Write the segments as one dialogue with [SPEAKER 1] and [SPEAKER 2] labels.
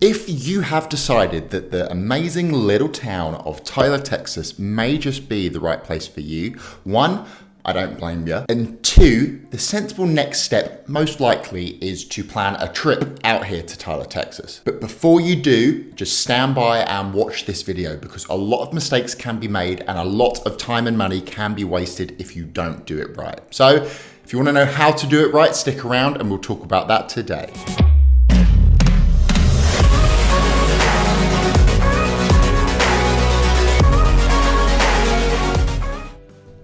[SPEAKER 1] If you have decided that the amazing little town of Tyler, Texas may just be the right place for you, one, I don't blame you, and two, the sensible next step most likely is to plan a trip out here to Tyler, Texas. But before you do, just stand by and watch this video because a lot of mistakes can be made and a lot of time and money can be wasted if you don't do it right. So if you want to know how to do it right, stick around and we'll talk about that today.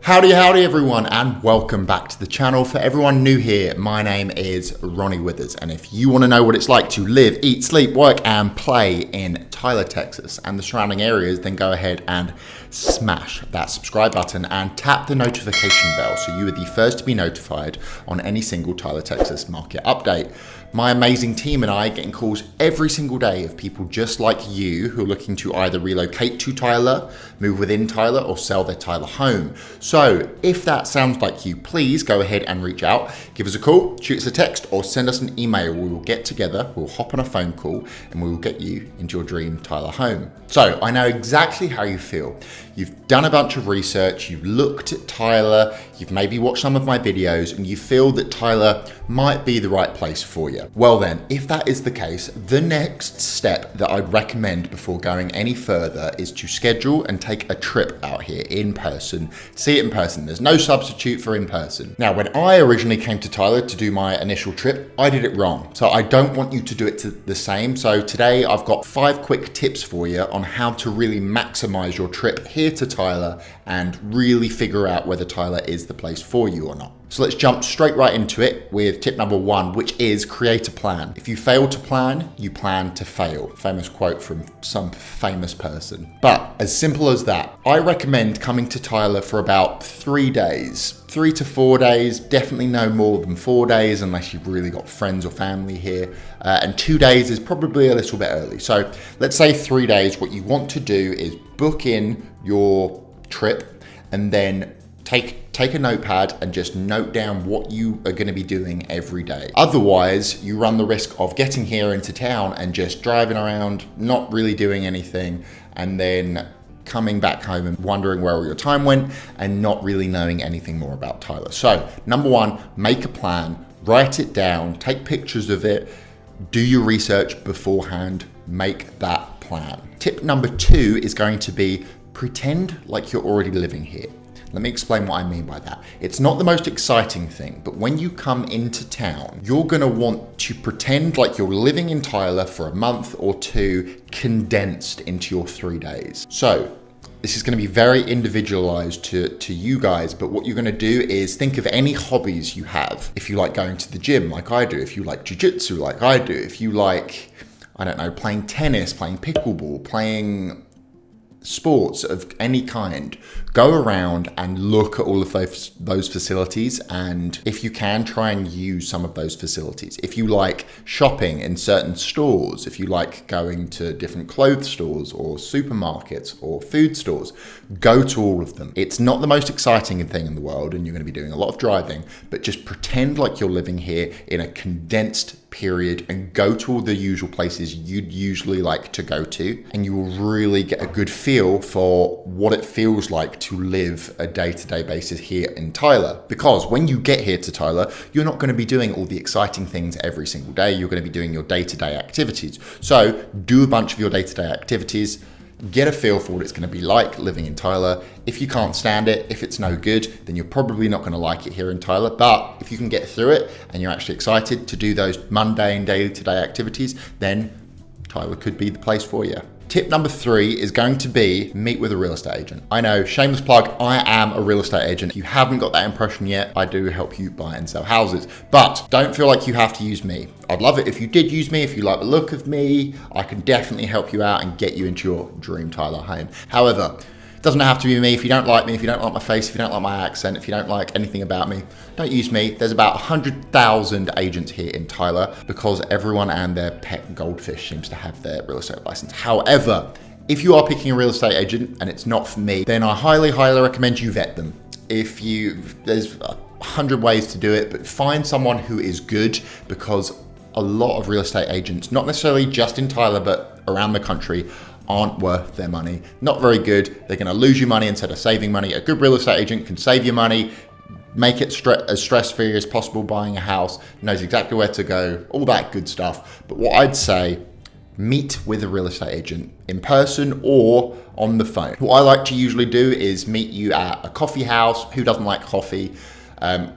[SPEAKER 1] Howdy everyone, and welcome back to the channel. For everyone new here, my name is Ronnie Withers, and if you want to know what it's like to live, eat, sleep, work and play in Tyler, Texas and the surrounding areas, then go ahead and smash that subscribe button and tap the notification bell so you are the first to be notified on any single Tyler, Texas market update. My amazing team and I are getting calls every single day of people just like you who are looking to either relocate to Tyler, move within Tyler, or sell their Tyler home. So if that sounds like you, please go ahead and reach out. Give us a call, shoot us a text, or send us an email. We will get together, we'll hop on a phone call, and we will get you into your dream Tyler home. So I know exactly how you feel. You've done a bunch of research, you've looked at Tyler, you've maybe watched some of my videos, and you feel that Tyler might be the right place for you. Well then, if that is the case, the next step that I'd recommend before going any further is to schedule and take a trip out here in person. See it in person. There's no substitute for in person. Now, when I originally came to Tyler to do my initial trip, I did it wrong. So I don't want you to do it the same. So today I've got 5 quick tips for you on how to really maximize your trip here to Tyler and really figure out whether Tyler is the place for you or not. So let's jump straight right into it with tip number 1, which is create a plan. If you fail to plan, you plan to fail. Famous quote from some famous person. But as simple as that, I recommend coming to Tyler for about 3 days. 3 to 4 days, definitely no more than 4 days unless you've really got friends or family here. And 2 days is probably a little bit early. So let's say 3 days. What you want to do is book in your trip and then take a notepad and just note down what you are going to be doing every day. Otherwise, you run the risk of getting here into town and just driving around, not really doing anything, and then coming back home and wondering where all your time went and not really knowing anything more about Tyler. So, number 1, make a plan, write it down, take pictures of it, do your research beforehand, make that plan. Tip number 2 is going to be pretend like you're already living here. Let me explain what I mean by that. It's not the most exciting thing, but when you come into town, you're gonna want to pretend like you're living in Tyler for a month or 2, condensed into your 3 days. So this is gonna be very individualized to you guys, but what you're gonna do is think of any hobbies you have. If you like going to the gym like I do, if you like jiu-jitsu like I do, if you like, I don't know, playing tennis, playing pickleball, playing sports of any kind, go around and look at all of those facilities, and if you can, try and use some of those facilities. If you like shopping in certain stores, if you like going to different clothes stores or supermarkets or food stores, go to all of them. It's not the most exciting thing in the world and you're going to be doing a lot of driving, but just pretend like you're living here in a condensed period and go to all the usual places you'd usually like to go to, and you will really get a good feel for what it feels like to live a day-to-day basis here in Tyler. Because when you get here to Tyler, you're not going to be doing all the exciting things every single day. You're going to be doing your day-to-day activities. So do a bunch of your day-to-day activities, get a feel for what it's going to be like living in Tyler. If you can't stand it, if it's no good, then you're probably not going to like it here in Tyler. But if you can get through it and you're actually excited to do those mundane day-to-day activities, then Tyler could be the place for you. Tip number 3 is going to be meet with a real estate agent. I know, shameless plug, I am a real estate agent. If you haven't got that impression yet, I do help you buy and sell houses, but don't feel like you have to use me. I'd love it if you did use me. If you like the look of me, I can definitely help you out and get you into your dream Tyler home. However, it doesn't have to be me. If you don't like me, if you don't like my face, if you don't like my accent, if you don't like anything about me, don't use me. There's about 100,000 agents here in Tyler because everyone and their pet goldfish seems to have their real estate license. However, if you are picking a real estate agent and it's not for me, then I highly recommend you vet them. There's 100 ways to do it, but find someone who is good, because a lot of real estate agents, not necessarily just in Tyler, but around the country, aren't worth their money. Not very good. They're going to lose you money instead of saving money. A good real estate agent can save you money, make it as stress-free as possible buying a house, knows exactly where to go, all that good stuff. But what I'd say, meet with a real estate agent in person or on the phone. What I like to usually do is meet you at a coffee house. Who doesn't like coffee?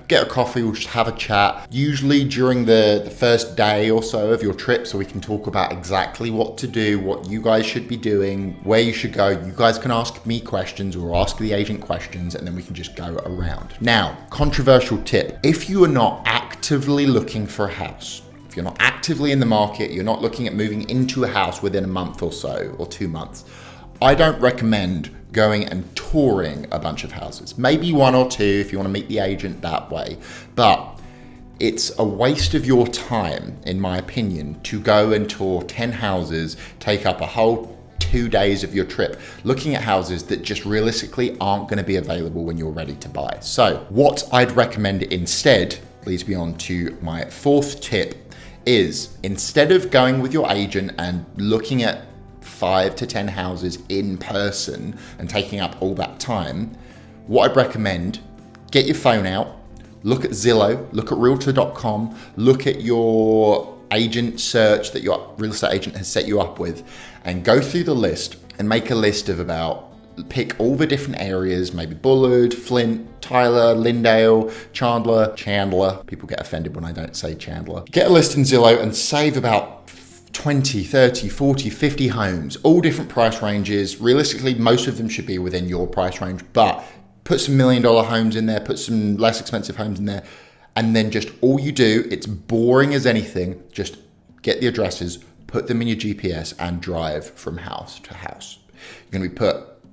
[SPEAKER 1] Get a coffee, we'll just have a chat, usually during the first day or so of your trip, so we can talk about exactly what to do, what you guys should be doing, where you should go. You guys can ask me questions or ask the agent questions, and then we can just go around. Now, controversial tip. If you are not actively looking for a house, if you're not actively in the market, you're not looking at moving into a house within a month or so, or 2 months, I don't recommend going and touring a bunch of houses. Maybe 1 or 2 if you want to meet the agent that way. But it's a waste of your time, in my opinion, to go and tour 10 houses, take up a whole 2 days of your trip, looking at houses that just realistically aren't going to be available when you're ready to buy. So what I'd recommend instead leads me on to my 4th tip is, instead of going with your agent and looking at 5 to 10 houses in person and taking up all that time, what I'd recommend, get your phone out, look at Zillow, look at realtor.com, look at your agent search that your real estate agent has set you up with, and go through the list and make a list of pick all the different areas, maybe Bullard, Flint, Tyler, Lindale, Chandler. People get offended when I don't say Chandler. Get a list in Zillow and save about 20, 30, 40, 50 homes, all different price ranges. Realistically, most of them should be within your price range, but put some $1 million homes in there, put some less expensive homes in there, and then just all you do, it's boring as anything, just get the addresses, put them in your GPS and drive from house to house.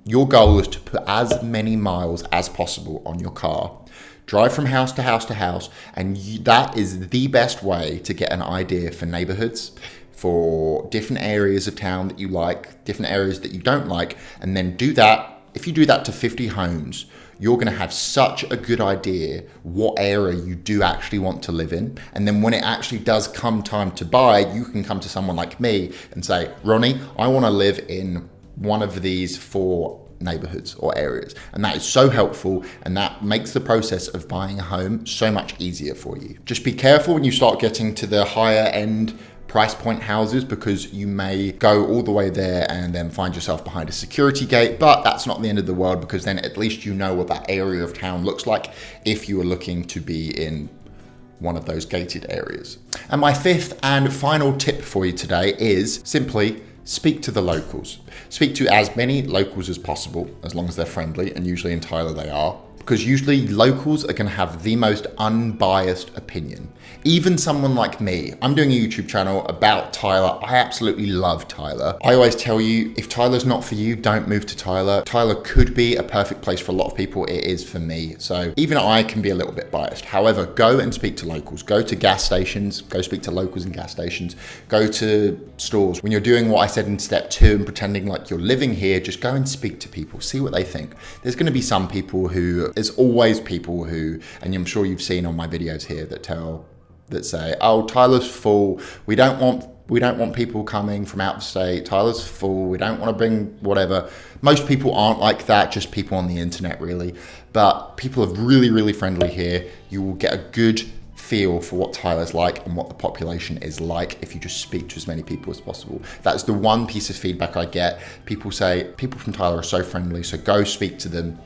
[SPEAKER 1] Your goal is to put as many miles as possible on your car. Drive from house to house to house, and that is the best way to get an idea for neighborhoods, for different areas of town that you like, different areas that you don't like, and then do that. If you do that to 50 homes, you're going to have such a good idea what area you do actually want to live in. And then when it actually does come time to buy, you can come to someone like me and say, Ronnie, I want to live in one of these 4 neighborhoods or areas. And that is so helpful, and that makes the process of buying a home so much easier for you. Just be careful when you start getting to the higher end price point houses, because you may go all the way there and then find yourself behind a security gate, but that's not the end of the world, because then at least you know what that area of town looks like if you are looking to be in one of those gated areas. And my 5th and final tip for you today is simply speak to the locals. Speak to as many locals as possible, as long as they're friendly, and usually in Tyler they are, because usually locals are going to have the most unbiased opinion. Even someone like me, I'm doing a YouTube channel about Tyler. I absolutely love Tyler. I always tell you, if Tyler's not for you, don't move to Tyler. Tyler could be a perfect place for a lot of people. It is for me. So even I can be a little bit biased. However, go and speak to locals. Go to gas stations. Go speak to locals in gas stations. Go to stores. When you're doing what I said in step 2 and pretending like you're living here, just go and speak to people. See what they think. There's going to be some people who, there's always people who, and I'm sure you've seen on my videos here, that say, oh, Tyler's full. We don't want people coming from out of state. Tyler's full. We don't want to bring whatever. Most people aren't like that, just people on the internet really. But people are really, really friendly here. You will get a good feel for what Tyler's like and what the population is like if you just speak to as many people as possible. That's the one piece of feedback I get. People say, people from Tyler are so friendly, so go speak to them.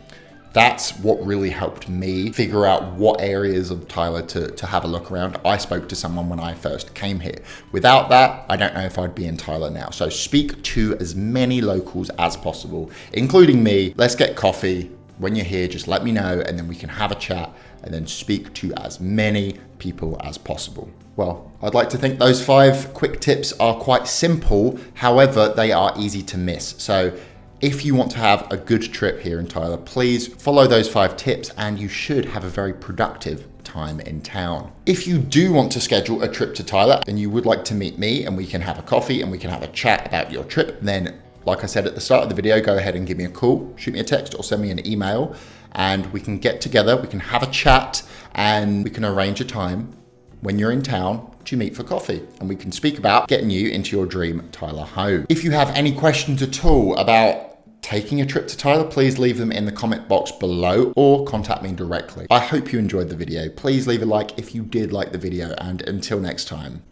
[SPEAKER 1] That's what really helped me figure out what areas of Tyler to have a look around. I spoke to someone when I first came here. Without that, I don't know if I'd be in Tyler now. So speak to as many locals as possible, including me. Let's get coffee. When you're here, just let me know, and then we can have a chat and then speak to as many people as possible. Well, I'd like to think those 5 quick tips are quite simple. However, they are easy to miss. So if you want to have a good trip here in Tyler, please follow those 5 tips and you should have a very productive time in town. If you do want to schedule a trip to Tyler and you would like to meet me and we can have a coffee and we can have a chat about your trip, then like I said at the start of the video, go ahead and give me a call, shoot me a text or send me an email, and we can get together, we can have a chat, and we can arrange a time when you're in town to meet for coffee and we can speak about getting you into your dream Tyler home. If you have any questions at all about taking a trip to Tyler, please leave them in the comment box below or contact me directly. I hope you enjoyed the video. Please leave a like if you did like the video, and until next time,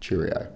[SPEAKER 1] cheerio.